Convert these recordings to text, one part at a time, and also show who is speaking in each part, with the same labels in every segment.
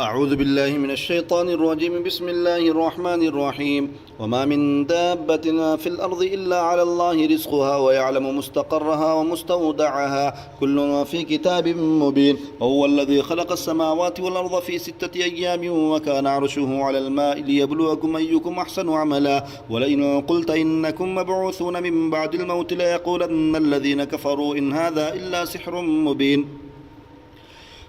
Speaker 1: أعوذ بالله من الشيطان الرجيم. بسم الله الرحمن الرحيم. وما من دابة في الأرض إلا على الله رزقها ويعلم مستقرها ومستودعها كل في كتاب مبين. وهو الذي خلق السماوات والأرض في 6 أيام وكان عرشه على الماء ليبلوكم أيكم أحسن عملا. ولئن قلت إنكم مبعوثون من بعد الموت ليقولن الذين كفروا إن هذا إلا سحر مبين.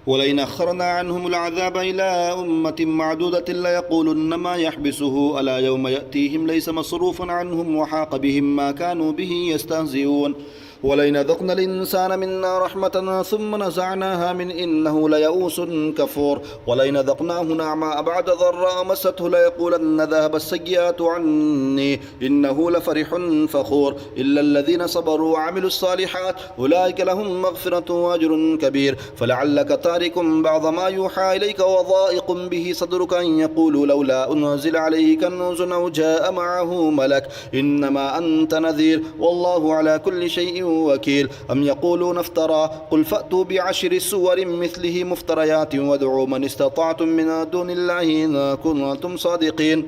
Speaker 1: ولئن أخرنا عنهم العذاب إلى أمة معدودة ليقولن ما يحبسه ألا يوم يأتيهم ليس مصروفا عنهم وحاق بهم ما كانوا به يستهزئون. ولئن ذقنا الإنسان منا رحمة ثم نزعناها من إنه ليئوس كفور. ولئن ذقناه نعماء بعد ضراء مسته ليقولن ذهب السيئات عني إنه لفرح فخور. إلا الذين صبروا وعملوا الصالحات أولئك لهم مغفرة وأجر كبير. فلعلك تارك بعض ما يوحى إليك وضائق به صدرك أن يقولوا لولا أنزل عليه كنوز أو جاء معه ملك إنما أنت نذير والله على كل شيء وكيل. أم يقولون افترى قل فأتوا بعشر سور مثله مفتريات وادعوا من استطعتم من دون الله إن كنتم صادقين.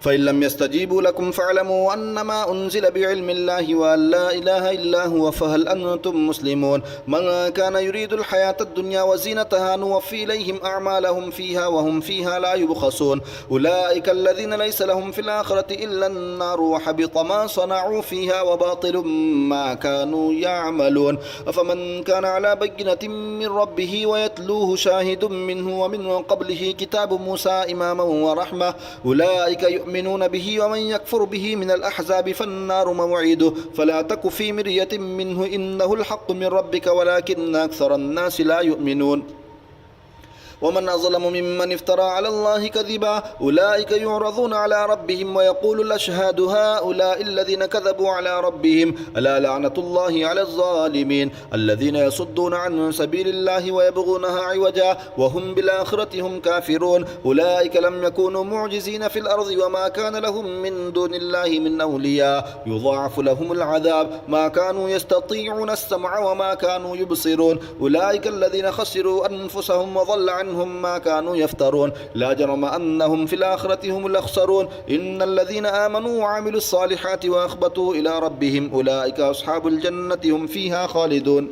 Speaker 1: فإن لم يستجيبوا لكم فاعلموا أنما أنزل بعلم الله وأن لا إله إلا هو فهل أنتم مسلمون. من كان يريد الحياة الدنيا وزينتها نوفي إليهم أعمالهم فيها وهم فيها لا يبخسون. أولئك الذين ليس لهم في الآخرة إلا النار وحبط ما صنعوا فيها وباطل ما كانوا يعملون. أفمن كان على بينة من ربه ويتلوه شاهد منه ومن قبله كتاب موسى إماما ورحمة أولئك يؤمنون به. ومن يكفر به من الأحزاب فالنار موعده فلا تك في مرية منه إنه الحق من ربك ولكن أكثر الناس لا يؤمنون. ومن أظلم ممن افترى على الله كذبا أولئك يعرضون على ربهم ويقول الأشهاد هؤلاء الذين كذبوا على ربهم ألا لعنة الله على الظالمين الذين يصدون عن سبيل الله ويبغونها عوجا وهم بالآخرة هم كافرون. أولئك لم يكونوا معجزين في الأرض وما كان لهم من دون الله من أولياء يضاعف لهم العذاب ما كانوا يستطيعون السمع وما كانوا يبصرون. أولئك الذين خسروا أنفسهم وضل عنهم ما كانوا يفترون. لا جرم أنهم في الآخرة هم الأخسرون. إن الذين آمنوا وعملوا الصالحات وأخبتوا إلى ربهم أولئك أصحاب الجنة هم فيها خالدون.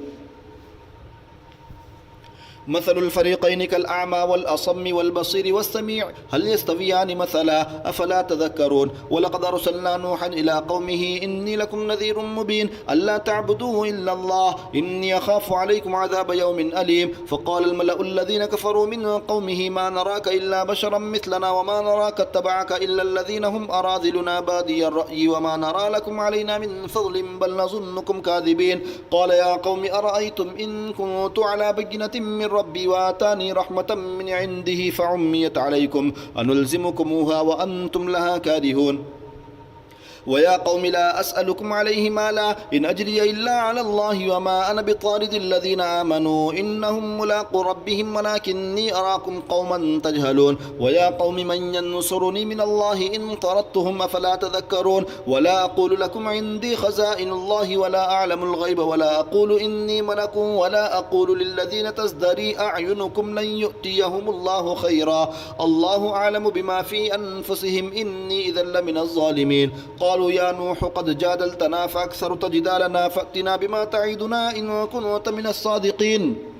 Speaker 1: مثل الفريقين كالأعمى والأصم والبصير والسميع هل يستويان مثلا أفلا تذكرون. ولقد أرسلنا نوحا إلى قومه إني لكم نذير مبين ألا تعبدوا إلا الله إني أخاف عليكم عذاب يوم أليم. فقال الملأ الذين كفروا من قومه ما نراك إلا بشرا مثلنا وما نراك اتبعك إلا الذين هم أراذلنا بادي الرأي وما نرى لكم علينا من فضل بل نظنكم كاذبين. قال يا قوم أرأيتم إن كنت على بينة من ربي وآتاني رحمة من عنده فعميت عليكم أنلزمكموها وأنتم لها كارهون. ويا قوم لا أسألكم عليه مالا إن أجري إلا على الله وما أنا بطارد الذين آمنوا إنهم ملاقو ربهم ولكني أراكم قوما تجهلون. ويا قوم من ينصرني من الله إن طردتهم أفلا تذكرون. ولا أقول لكم عندي خزائن الله ولا أعلم الغيب ولا أقول إني ملك ولا أقول للذين تزدري أعينكم لن يؤتيهم الله خيرا الله أعلم بما في أنفسهم إني إذا لمن الظالمين. قالوا يا نوح قد جادلتنا فأكثرت جدالنا فأتنا بما تعيدنا إن كنت من الصادقين.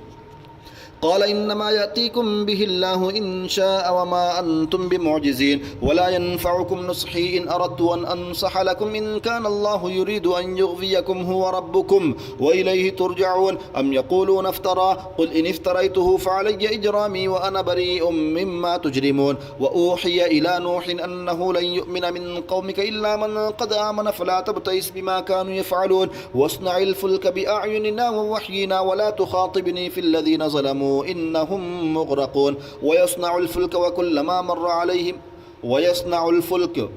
Speaker 1: قال إنما يأتيكم به الله إن شاء وما أنتم بمعجزين. ولا ينفعكم نصحي إن أردت أن أنصح لكم إن كان الله يريد أن يغويكم هو ربكم وإليه ترجعون. أم يقولون افترى قل إن افتريته فعلي إجرامي وأنا بريء مما تجرمون. وأوحي إلى نوح أنه لن يؤمن من قومك إلا من قد آمن فلا تبتئس بما كانوا يفعلون واصنع الفلك بأعيننا ووحينا ولا تخاطبني في الذين ظلموا إنهم مغرقون. ويصنع الفلك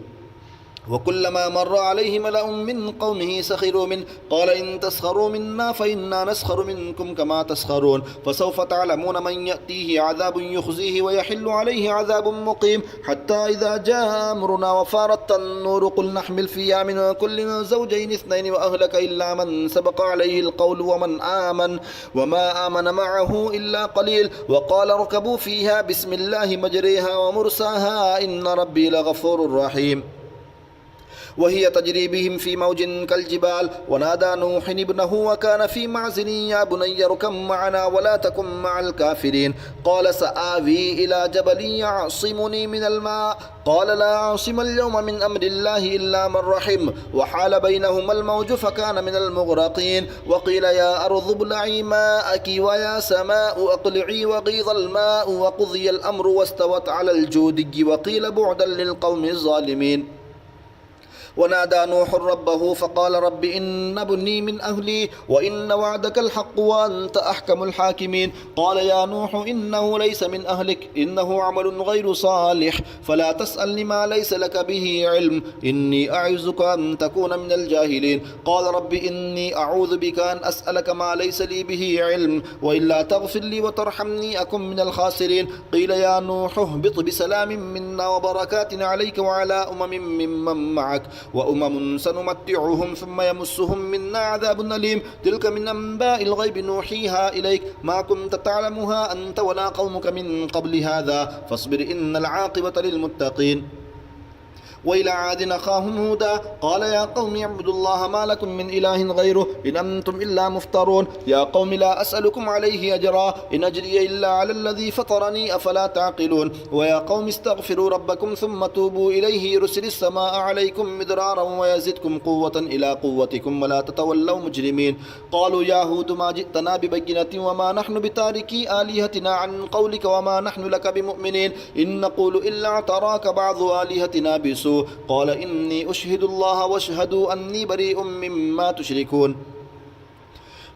Speaker 1: وكلما مر عليه ملأ من قومه سخروا منه قال إن تسخروا منا فإنا نسخر منكم كما تسخرون فسوف تعلمون من يأتيه عذاب يخزيه ويحل عليه عذاب مقيم حتى إذا جاء أمرنا وفارت النور قل نحمل فيها من كل زوجين اثنين وأهلك إلا من سبق عليه القول وما آمن معه إلا قليل وقال اركبوا فيها بسم الله مجريها ومرساها إن ربي لغفور رحيم وهي تجري بهم في موج كالجبال ونادى نوح ابنه وكان في معزل يا بني اركب معنا ولا تكن مع الكافرين قال سآوي إلى جبل يعصمني من الماء قال لا عاصم اليوم من أمر الله إلا من رحم وحال بينهما الموج فكان من المغرقين وقيل يا أرض ابلعي ماءك ويا سماء أقلعي وغيض الماء وقضي الأمر واستوت على الجودي وقيل بعدا للقوم الظالمين ونادى نوح ربه فقال رب إن ابني من أهلي وإن وعدك الحق وأنت أحكم الحاكمين قال يا نوح إنه ليس من أهلك إنه عمل غير صالح فلا تسألني ما ليس لك به علم إني أعظك أن تكون من الجاهلين قال رب إني أعوذ بك أن أسألك ما ليس لي به علم وإلا تغفر لي وترحمني أكن من الخاسرين قيل يا نوح اهبط بسلام منا وبركات عليك وعلى ممن معك وأمم سنمتعهم ثم يمسهم منا عذاب أليم تلك من أنباء الغيب نوحيها إليك ما كنت تعلمها أنت ولا قومك من قبل هذا فاصبر إن العاقبة للمتقين وإلى عاد أخاهم هودا قال يا قوم اعبدوا الله ما لكم من إله غيره إن أنتم إلا مفترون يا قوم لا أسألكم عليه أجرا إن أجري إلا على الذي فطرني أفلا تعقلون ويا قوم استغفروا ربكم ثم توبوا إليه يرسل السماء عليكم مدرارا ويزدكم قوة إلى قوتكم ولا تتولوا مجرمين قالوا يا هود ما جئتنا ببينة وما نحن بتاركي آلهتنا عن قولك وما نحن لك بمؤمنين إن نقول إلا اعتراك بعض آلهتنا بسوء قال إني أشهد الله واشهدوا أني بريء مما تشركون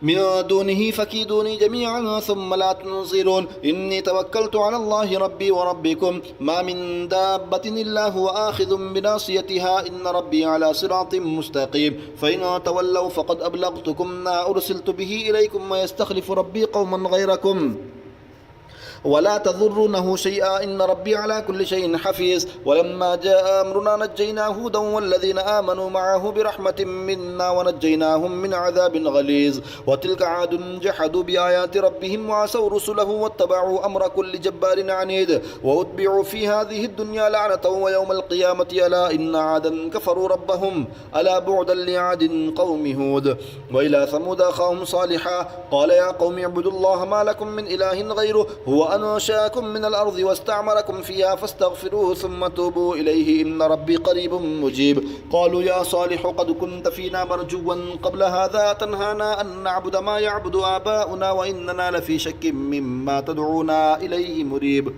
Speaker 1: من دونه فكيدوني جميعا ثم لا تنظرون إني توكلت على الله ربي وربكم ما من دابة إلا هو آخذ بناصيتها إن ربي على صراط مستقيم فإن تولوا فقد أبلغتكم ما أرسلت به إليكم ويستخلف ربي قوما غيركم ولا تضرونه شيئا إن ربي على كل شيء حفيظ ولما جاء أمرنا نجينا هودا والذين آمنوا معه برحمة منا ونجيناهم من عذاب غليظ وتلك عاد جحدوا بآيات ربهم وعصوا رسله واتبعوا أمر كل جبار عنيد وأتبعوا في هذه الدنيا لعنة ويوم القيامة ألا إن عادا كفروا ربهم ألا بعدا لعاد قوم هود وإلى ثمود أخاهم صالحا قال يا قوم اعبدوا الله ما لكم من إله غيره هو أنشأكم من الأرض واستعمركم فيها فاستغفروه ثم توبوا إليه إن ربي قريب مجيب قالوا يا صالح قد كنت فينا مرجوا قبل هذا تنهانا أن نعبد ما يعبد آباؤنا وإننا لفي شك مما تدعونا إليه مريب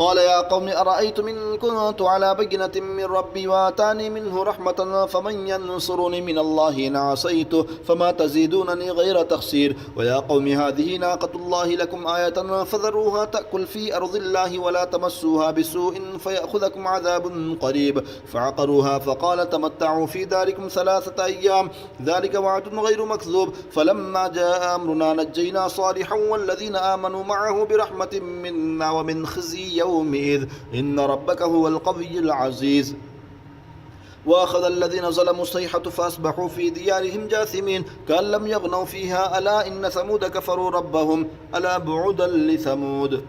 Speaker 1: قال يا قوم أرأيتم إن كنت على بينة من ربي وآتاني منه رحمة فمن ينصرني من الله إن عصيته فما تزيدونني غير تخسير ويا قوم هذه ناقة الله لكم آية فذروها تأكل في أرض الله ولا تمسوها بسوء فيأخذكم عذاب قريب فعقروها فقال تمتعوا في داركم 3 أيام ذلك وعد غير مكذوب فلما جاء أمرنا نجينا صالحا والذين آمنوا معه برحمة منا ومن خزي يومئذ إن ربك هو القوي العزيز وأخذ الذين ظلموا الصيحة فأصبحوا في ديارهم جاثمين كأن لم يغنوا فيها ألا إن ثمود كفروا ربهم ألا بعدا لثمود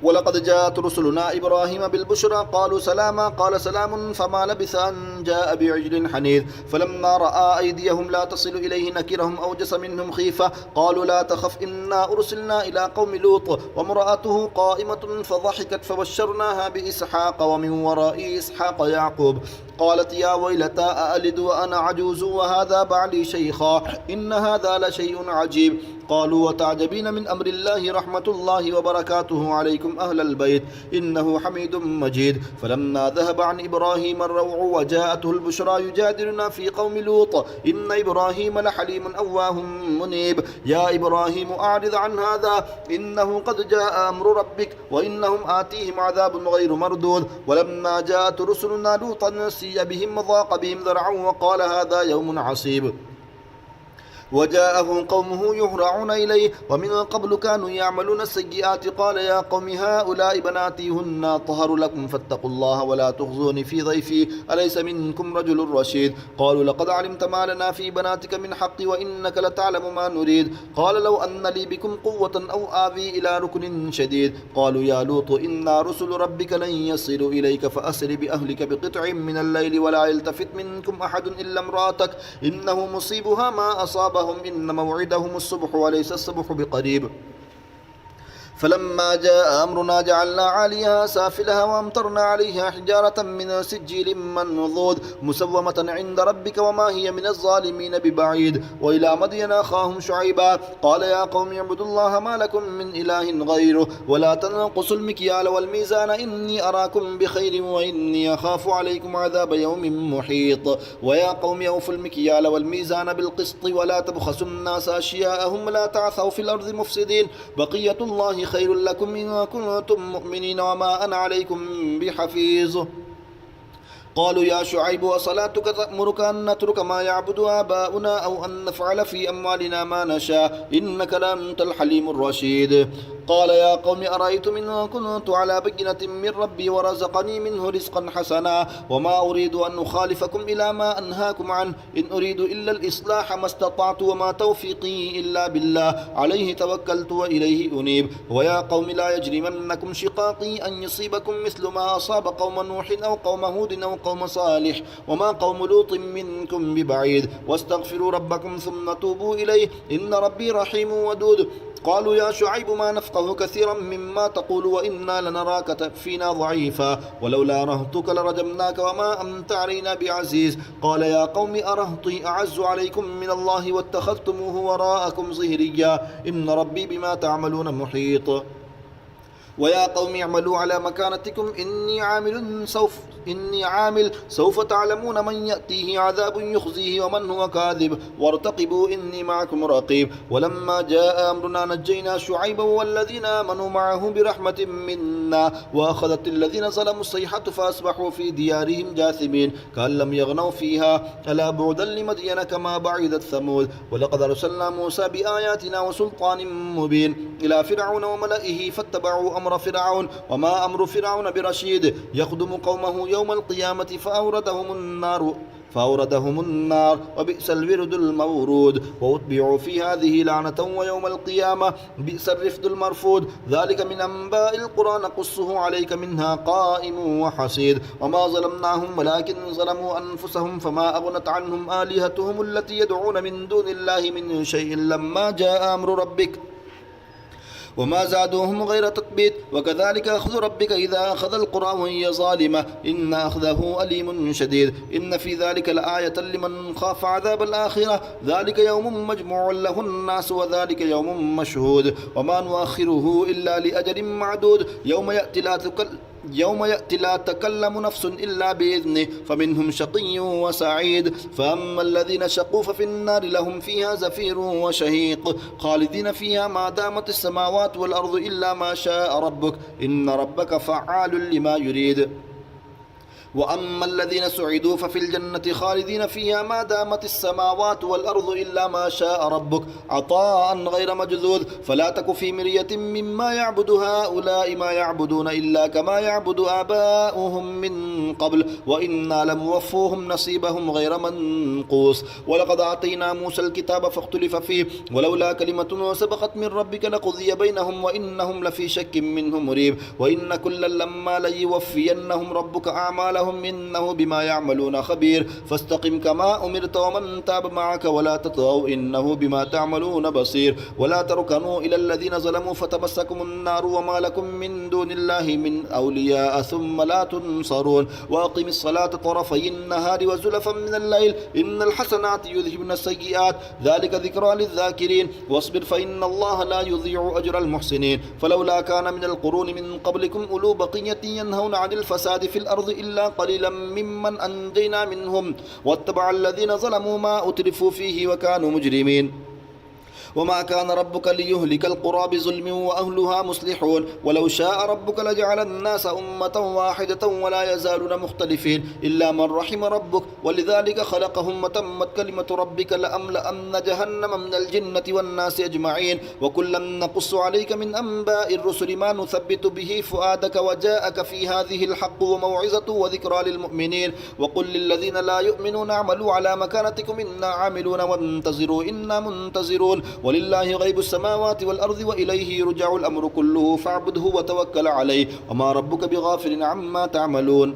Speaker 1: ولقد جاءت رسلنا إبراهيم بالبشرى قالوا سلاما قال سلام فما لبث أن جاء بعجل حنيذ فلما رأى أيديهم لا تصل إليه نكرهم أوجس منهم خيفة قالوا لا تخف إنا أرسلنا إلى قوم لوط وامرأته قائمة فضحكت فبشرناها بإسحاق ومن وراء إسحاق يعقوب قالت يا ويلتى أألد وأنا عجوز وهذا بعلي شيخا إن هذا لشيء عجيب. قالوا وتعجبين من أمر الله رحمة الله وبركاته عليكم أهل البيت إنه حميد مجيد. فلما ذهب عن إبراهيم الروع وجاءته البشرى يجادلنا في قوم لوط إن إبراهيم لحليم أواه منيب. يا إبراهيم أعرض عن هذا إنه قد جاء أمر ربك وإنهم آتيهم عذاب غير مردود. ولما جاءت رسلنا لوطا سيء بهم وضاق بهم ذرعا وقال هذا يوم عصيب. وجاءه قومه يهرعون إليه ومن قبل كانوا يعملون السيئات قال يا قوم هؤلاء بناتي هن أطهر لكم فاتقوا الله ولا تخزوني في ضيفي أليس منكم رجل رشيد. قالوا لقد علمت ما لنا في بناتك من حق وإنك لتعلم ما نريد. قال لو أن لي بكم قوة أو آوي إلى ركن شديد. قالوا يا لوط إنا رسل ربك لن يصلوا إليك فأسر بأهلك بقطع من الليل ولا يلتفت منكم أحد إلا امرأتك إنه مصيبها ما أصاب إن موعدهم الصبح وليس الصبح بقريب. فلما جاء أمرنا جعلنا عاليها سافلها وأمطرنا عليها حجارة من سجيل منضود مسومة عند ربك وما هي من الظالمين ببعيد. وإلى مدين أخاهم شعيبا قال يا قوم اعبدوا الله ما لكم من إله غيره ولا تنقصوا المكيال والميزان إني أراكم بخير وإني أخاف عليكم عذاب يوم محيط. ويا قوم أوفوا المكيال والميزان بالقسط ولا تبخسوا الناس أشياءهم ولا تعثوا في الأرض مفسدين. بقية الله خير لكم إن كنتم مؤمنين وما أنا عليكم بحفيظ. قالوا يا شعيب وصلاتك تأمرك أن نترك ما يعبد آباؤنا أو أن نفعل في أموالنا ما نشاء إنك لأنت الحليم الرشيد. قال يا قوم أرأيتم إن كنت على بينة من ربي ورزقني منه رزقا حسنا وما أريد أن أخالفكم إلى ما أنهاكم عنه إن أريد إلا الإصلاح ما استطعت وما توفيقي إلا بالله عليه توكلت وإليه أنيب. ويا قوم لا يجرمنكم شقاقي أن يصيبكم مثل ما أصاب قوم نوح أو قوم هود أو قوم صالح وما قوم لوط منكم ببعيد واستغفروا ربكم ثم توبوا إليه إن ربي رحيم ودود. قالوا يا شعيب ما نفقه كثيرا مما تقول وإنا لنراك فينا ضعيفا ولولا رهطك لرجمناك وما أنت علينا بعزيز. قال يا قوم أرهطي أعز عليكم من الله واتخذتموه وراءكم ظهريا إن ربي بما تعملون محيط. ويا قوم اعملوا على مكانتكم إني عامل سوف تعلمون من يأتيه عذاب يخزيه ومن هو كاذب وارتقبوا إني معكم رقيب. ولما جاء أمرنا نجينا شعيبا والذين آمنوا معه برحمة منا وأخذت الذين ظلموا الصيحة فأصبحوا في ديارهم جاثمين كأن لم يغنوا فيها ألا بعدا لمدين كما بعدت ثمود. ولقد أرسلنا موسى بآياتنا وسلطان مبين إلى فرعون وملئه فاتبعوا أمر فرعون وما أمر فرعون برشيد يخدم قومه يوم القيامة فأوردهم النار وبئس الورد المورود. وأتبعوا في هذه لعنة ويوم القيامة بئس الرفد المرفود. ذلك من أنباء القرى نقصه عليك منها قائم وحصيد. وما ظلمناهم ولكن ظلموا أنفسهم فما أغنت عنهم آلهتهم التي يدعون من دون الله من شيء لما جاء أمر ربك وما زادوهم غير تثبيت. وكذلك أخذ ربك إذا أخذ القرى وهي ظالمة إن أخذه أليم شديد. إن في ذلك لآية لمن خاف عذاب الآخرة ذلك يوم مجموع له الناس وذلك يوم مشهود وما نؤخره إلا لأجل معدود يوم يأتي لا تكلم نفس إلا بإذنه فمنهم شقي وسعيد. فأما الذين شقوا ففي النار لهم فيها زفير وشهيق خالدين فيها ما دامت السماوات والأرض إلا ما شاء ربك إن ربك فعال لما يريد. وأما الذين سعدوا ففي الجنة خالدين فيها ما دامت السماوات والأرض إلا ما شاء ربك عطاء غير مجذوذ. فلا تك في مرية مما يعبد هؤلاء ما يعبدون إلا كما يعبد آباؤهم من قبل وإنا لموفوهم نصيبهم غير منقوص. ولقد آتينا موسى الكتاب فاختلف فيه ولولا كلمة سبقت من ربك لقضي بينهم وإنهم لفي شك منه مريب. وإن كلا لما ليوفينهم ربك أعمالهم لهم إنه بما يعملون خبير فاستقم كما أمرت ومن تاب معك ولا تطغوا إنه بما تعملون بصير ولا تركنوا إلى الذين ظلموا فتمسكم النار وما لكم من دون الله من أولياء ثم لا تنصرون وأقم الصلاة طرفي النهار وزلفا من الليل إن الحسنات يذهبن السيئات ذلك ذكرى للذاكرين واصبر فإن الله لا يضيع أجر المحسنين فلولا كان من القرون من قبلكم أولو بقية ينهون عن الفساد في الأرض إلا قليلا ممن أنجينا منهم واتبع الذين ظلموا ما أترفوا فيه وكانوا مجرمين وما كان ربك ليهلك القرى بظلم وأهلها مصلحون ولو شاء ربك لجعل الناس أمة واحدة ولا يزالون مختلفين إلا من رحم ربك ولذلك خلقهم وتمت كلمة ربك لأملأن جهنم من الجنة والناس أجمعين وكلا نقص عليك من أنباء الرسل ما نثبت به فؤادك وجاءك في هذه الحق وموعظة وذكرى للمؤمنين وقل للذين لا يؤمنون اعملوا على مكانتكم إنا عاملون وانتظروا إنا منتظرون ولله غيب السماوات والأرض وإليه يرجع الأمر كله فاعبده وتوكل عليه وما ربك بغافل عما تعملون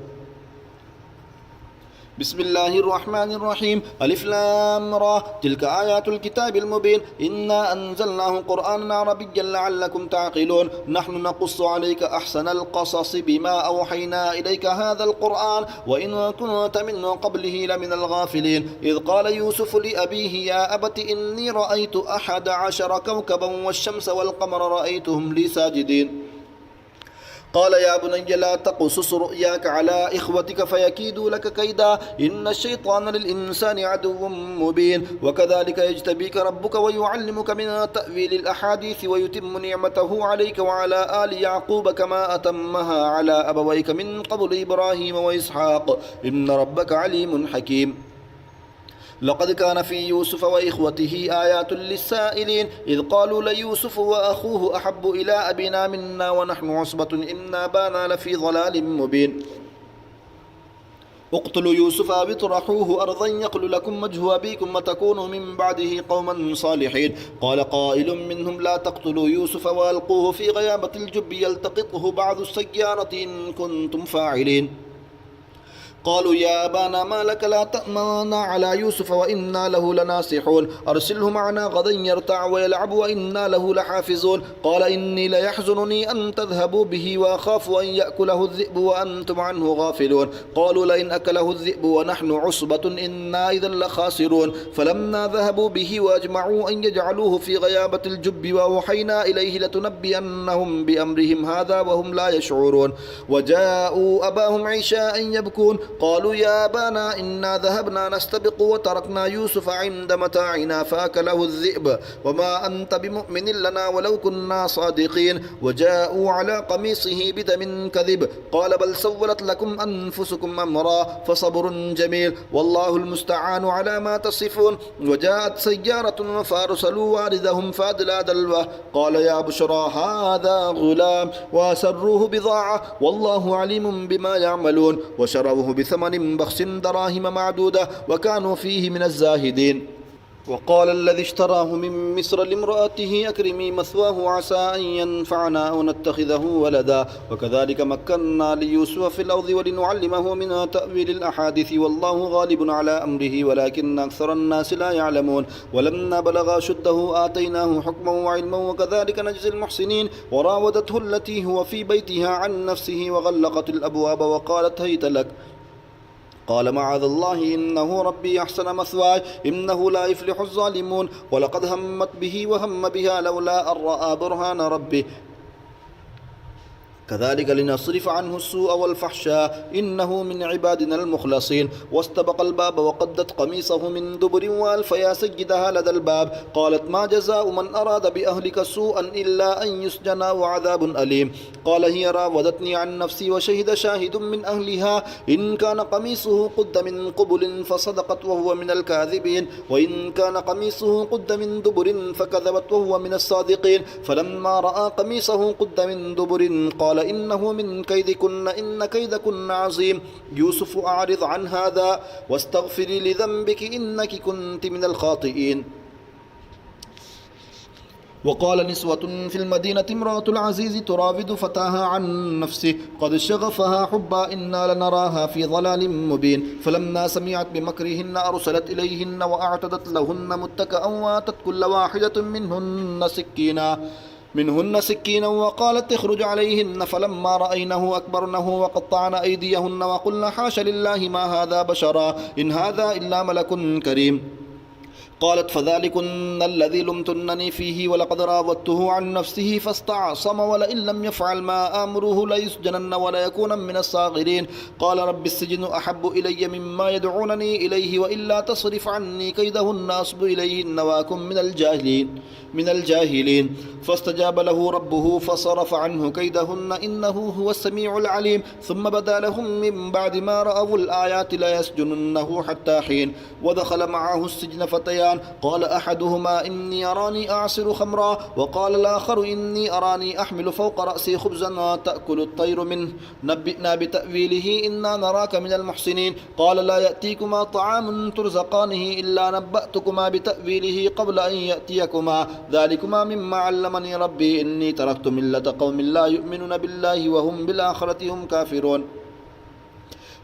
Speaker 1: بسم الله الرحمن الرحيم ألف لام را تلك آيات الكتاب المبين إنا أنزلناه قرآنا عربيا لعلكم تعقلون نحن نقص عليك أحسن القصص بما أوحينا إليك هذا القرآن وإن كنت من قبله لمن الغافلين إذ قال يوسف لأبيه يا أبت إني رأيت 11 كوكبا والشمس والقمر رأيتهم لي ساجدين قال يا بني لا تقصص رؤياك على إخوتك فيكيدوا لك كيدا إن الشيطان للإنسان عدو مبين وكذلك يجتبيك ربك ويعلمك من تأويل الأحاديث ويتم نعمته عليك وعلى آل يعقوب كما أتمها على أبويك من قبل إبراهيم وإسحاق إن ربك عليم حكيم لقد كان في يوسف وإخوته آيات للسائلين إذ قالوا ليوسف وأخوه أحب إلى أبينا منا ونحن عصبة إن أبانا لفي ضلال مبين اقتلوا يوسف أو اطرحوه أرضا يخل لكم وجه أبيكم وتكونوا من بعده قوما صالحين قال قائل منهم لا تقتلوا يوسف وألقوه في غيابة الجب يلتقطه بعض السيارة إن كنتم فاعلين قالوا يا أبانا ما لك لا تأمنا على يوسف وإنا له لناصحون أرسله معنا غدا يرتع ويلعب وإنا له لحافظون قال إني ليحزنني أن تذهبوا به وأخاف أن يأكله الذئب وأنتم عنه غافلون قالوا لئن أكله الذئب ونحن عصبة إنا إذا لخاسرون فلما ذهبوا به وأجمعوا أن يجعلوه في غيابة الجب وأوحينا إليه لتنبئنهم بأمرهم هذا وهم لا يشعرون وجاءوا أباهم عشاء يبكون قالوا يا أبانا إنا ذهبنا نستبق وتركنا يوسف عند متاعنا فأكله الذئب وما أنت بمؤمن لنا ولو كنا صادقين وجاءوا على قميصه بدم كذب قال بل سولت لكم أنفسكم أمرا فصبر جميل والله المستعان على ما تصفون وجاءت سيارة فأرسلوا واردهم فأدلى دلوه قال يا بشرى هذا غلام وأسروه بضاعة والله عليم بما يعملون وشروه بثمن بخس دراهم معدودة وكانوا فيه من الزاهدين وقال الذي اشتراه من مصر لامرأته أكرمي مثواه عسى أن ينفعنا أو نتخذه ولدا وكذلك مكنا ليوسف في الأرض ولنعلمه من تأويل الأحاديث والله غالب على أمره ولكن أكثر الناس لا يعلمون ولما بلغ أشده آتيناه حكما وعلما وكذلك نجزي المحسنين وراودته التي هو في بيتها عن نفسه وغلقت الأبواب وقالت هيت لك قال معاذ الله إنه ربي أحسن مثواي إنه لا يفلح الظالمون ولقد همت به وهم بها لولا أن رأى برهان ربه كذلك لنصرف عنه السوء والفحشاء إنه من عبادنا المخلصين واستبق الباب وقدت قميصه من دبر وألف يا سيدها لدى الباب قالت ما جزاء من أراد بأهلك سوءا إلا أن يسجن وعذاب أليم قال هي راودتني عن نفسي وشهد شاهد من أهلها إن كان قميصه قد من قبل فصدقت وهو من الكاذبين وإن كان قميصه قد من دبر فكذبت وهو من الصادقين فلما رأى قميصه قد من دبر قال إنه من كيدكن إن كيدكن عظيم يوسف أعرض عن هذا واستغفري لذنبك إنك كنت من الخاطئين وقال نسوة في المدينة امرأة العزيز تراود فتاها عن نفسه قد شغفها حبا إنا لنراها في ضلال مبين فلما سمعت بمكرهن أرسلت إليهن وأعتدت لهن متكأ وآتت كل واحدة منهن سكينا وقالت اخرج عليهن فلما رأينه أكبرنه وقطعن أيديهن وقلن حاش لله ما هذا بشرا إن هذا إلا ملك كريم قالت فذلكن الذي لمتنني فيه ولقد راودته عن نفسه فاستعصم ولئن لم يفعل ما آمره ليسجنن وليكون من الصاغرين قال رب السجن أحب إلي مما يدعونني إليه وإلا تصرف عني كيدهن أصب إليهن وأكن من الجاهلين فاستجاب له ربه فصرف عنه كيدهن إنه هو السميع العليم ثم بدا لهم من بعد ما رأوا الآيات ليسجننه حتى حين ودخل معه السجن فتيان قال أحدهما إني أراني أعصر خمرا وقال الآخر إني أراني أحمل فوق رأسي خبزا تأكل الطير منه نبئنا بتأويله إنا نراك من المحسنين قال لا يأتيكما طعام ترزقانه إلا نبأتكما بتأويله قبل أن يأتيكما ذلكما مما علمني ربي إني تركت ملة قوم لا يؤمنون بالله وهم بالآخرة هم كافرون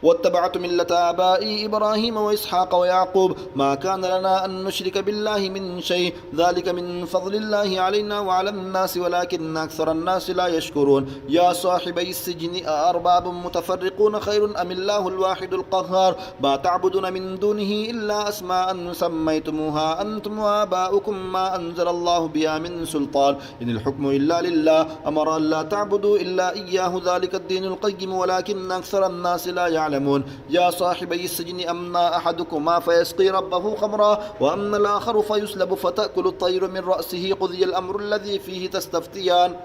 Speaker 1: واتبعت ملة آبائي إبراهيم وإسحاق ويعقوب ما كان لنا أن نشرك بالله من شيء ذلك من فضل الله علينا وعلى الناس ولكن أكثر الناس لا يشكرون يا صاحبي السجن أأرباب متفرقون خير أم الله الواحد القهار ما تعبدون من دونه إلا أسماء سميتموها أنتم وآباؤكم ما أنزل الله بها من سلطان إن الحكم إلا لله أمر أن لا تعبدوا إلا إياه ذلك الدين القيم ولكن أكثر الناس لا يعلمون يا صاحبي السجن أما أحدكما فيسقي ربه خمرا وأما الآخر فيسلب فتأكل الطير من رأسه قضي الأمر الذي فيه تستفتيان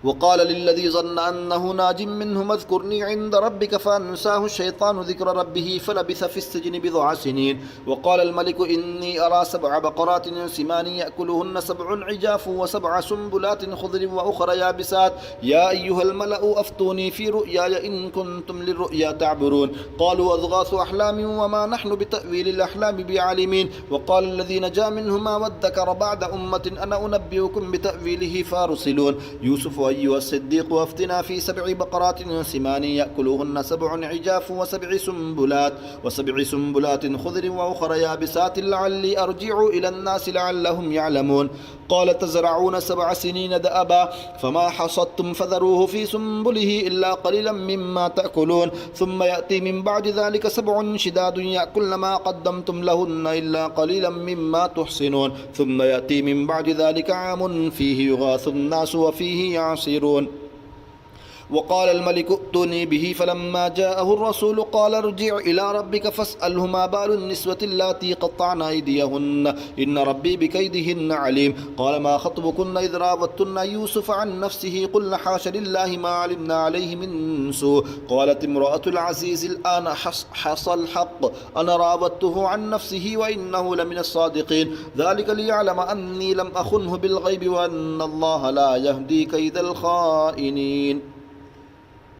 Speaker 1: وقال للذي ظن أنه ناج منه اذكرني عند ربك فأنساه الشيطان ذكر ربه فلبث في السجن بضع سنين وقال الملك إني أرى 7 بقرات سمان يأكلهن 7 عجاف و7 سنبلات خضر وأخرى يابسات يا أيها الملأ أفتوني في رؤياي إن كنتم للرؤيا تعبرون قالوا أضغاث أحلام وما نحن بتأويل الأحلام بعالمين وقال الذي نجا منهما وادكر بعد أمة أنا أنبئكم بتأويله فارسلون يوسف أيها الصديق أفتنا في 7 بقرات سمان يأكلهن 7 عجاف و7 سنبلات خضر وأخرى يابسات لعلي أرجع إلى الناس لعلهم يعلمون قال تزرعون 7 سنين دأبا فما حصدتم فذروه في سنبله إلا قليلا مما تأكلون ثم يأتي من بعد ذلك 7 شداد يأكلن ما قدمتم لهن إلا قليلا مما تحصنون ثم يأتي من بعد ذلك عام فيه يغاث الناس وفيه يعصرون وقال الملك ائتوني به فلما جاءه الرسول قال ارجع إلى ربك فاسأله ما بال النسوة اللاتي قطعن أيديهن إن ربي بكيدهن عليم قال ما خطبكن إذ راوتن يوسف عن نفسه قلن حاش لله ما علمنا عليه من سوء قالت امرأة العزيز الآن حصى الحق أنا راودته عن نفسه وإنه لمن الصادقين ذلك ليعلم أني لم أخنه بالغيب وأن الله لا يهدي كيد الخائنين